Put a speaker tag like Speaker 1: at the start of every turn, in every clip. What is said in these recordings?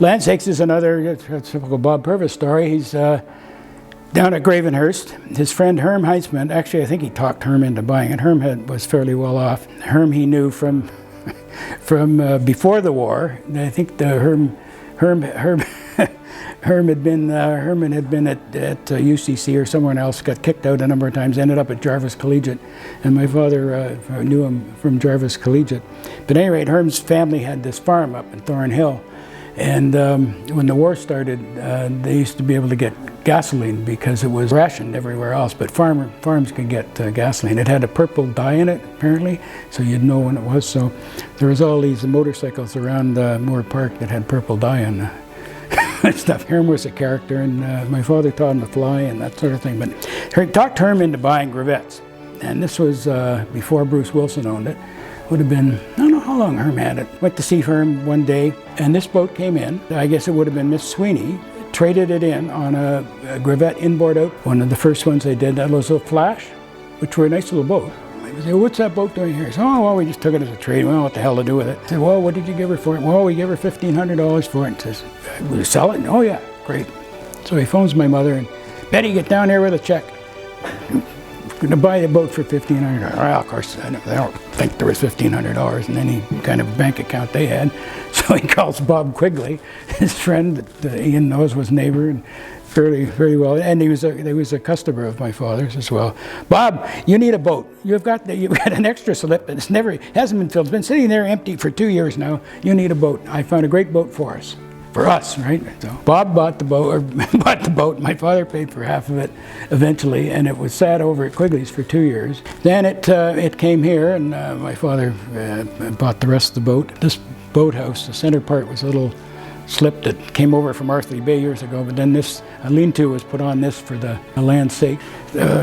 Speaker 1: Llansakes is another typical Bob Purvis story. He's down at Gravenhurst. His friend Herm Heitzman, actually I think he talked Herm into buying it. Herm was fairly well off. Herm he knew from before the war. I think the Herman had been at UCC or somewhere else, got kicked out a number of times, ended up at Jarvis Collegiate, and my father knew him from Jarvis Collegiate. But at any rate, Herm's family had this farm up in Thornhill, and when the war started, they used to be able to get gasoline because it was rationed everywhere else, but farms could get gasoline. It had a purple dye in it, apparently, so you'd know when it was. So there was all these motorcycles around Moore Park that had purple dye on stuff. Herm was a character, and my father taught him to fly and that sort of thing. But he talked Herm into buying Gravettes, and this was before Bruce Wilson owned it. Would have been, I don't know how long Herm had it. Went to see Herm one day, and this boat came in. I guess it would have been Miss Sweeney. Traded it in on a Gravette inboard out. One of the first ones they did, that was a Flash, which were a nice little boat. I said, what's that boat doing here? He said, oh, well, we just took it as a trade. Well, what the hell to do with it? I said, well, what did you give her for it? Well, we gave her $1,500 for it. And says, will you sell it? Oh, yeah, great. So he phones my mother, and Betty, get down here with a check. Going to buy the boat for $1,500. Well, of course, I don't think there was $1,500 in any kind of bank account they had. So he calls Bob Quigley, his friend that Ian knows was neighbor, and very well. And he was a customer of my father's as well. Bob, you need a boat. You've got an extra slip, but hasn't been filled. It's been sitting there empty for 2 years now. You need a boat. I found a great boat for us. For us, right? So Bob bought the boat, My father paid for half of it eventually, and it was sat over at Quigley's for 2 years. Then it came here, and my father bought the rest of the boat. This boathouse, the center part, was a little slip that came over from Arthur Bay years ago, but then this lean-to was put on this for the Llansakes.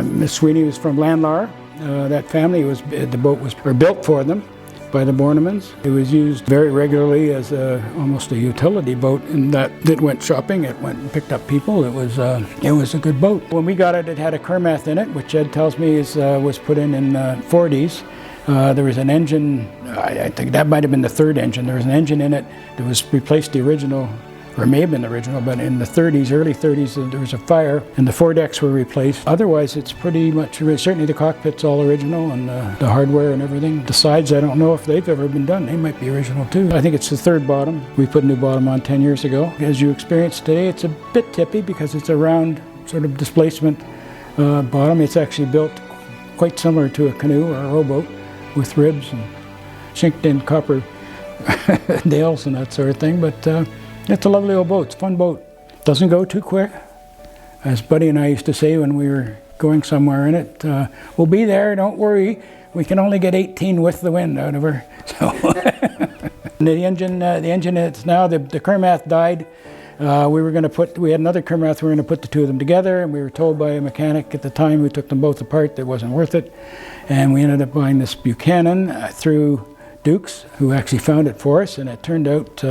Speaker 1: Miss Sweeney was from Landlar. That family the boat was built for them by the Bornemans. It was used very regularly as almost a utility boat, in that it went shopping, it went and picked up people. It was a good boat. When we got it, it had a Kermath in it, which Ed tells me was put in the 40s. There was an engine, I think that might have been the third engine. There was an engine in it that was replaced the original, or may have been the original, but in the 30s, early 30s, there was a fire and the foredecks were replaced. Otherwise, it's pretty much, certainly the cockpit's all original, and the hardware and everything. The sides, I don't know if they've ever been done. They might be original too. I think it's the third bottom. We put a new bottom on 10 years ago. As you experience today, it's a bit tippy because it's a round sort of displacement bottom. It's actually built quite similar to a canoe or a rowboat, with ribs and chinked in copper nails and that sort of thing. But it's a lovely old boat. It's a fun boat. Doesn't go too quick. As Buddy and I used to say when we were going somewhere in it, we'll be there, don't worry. We can only get 18 with the wind out of her. So the engine it's now, the Kermath died. We had another Kermath, we were going to put the two of them together, and we were told by a mechanic at the time who took them both apart that it wasn't worth it. And we ended up buying this Buchanan through Dukes, who actually found it for us, and it turned out,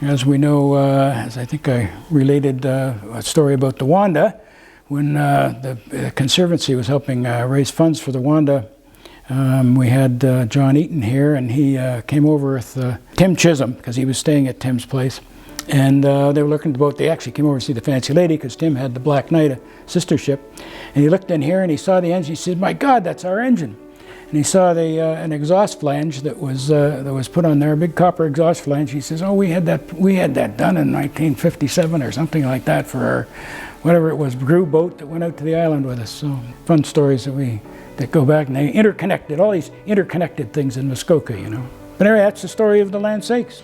Speaker 1: as we know, as I think I related a story about the Wanda, when the Conservancy was helping raise funds for the Wanda, we had John Eaton here, and he came over with Tim Chisholm, because he was staying at Tim's place. And they were looking at the boat. They actually came over to see the Fancy Lady, because Tim had the Black Knight, a sister ship. And he looked in here and he saw the engine. He said, "My God, that's our engine." And he saw an exhaust flange that was put on there, a big copper exhaust flange. He says, "Oh, we had that done in 1957 or something like that for our, whatever it was, Brew boat that went out to the island with us." So fun stories that go back, and they interconnected, all these interconnected things in Muskoka, you know. But anyway, that's the story of the Llansakes.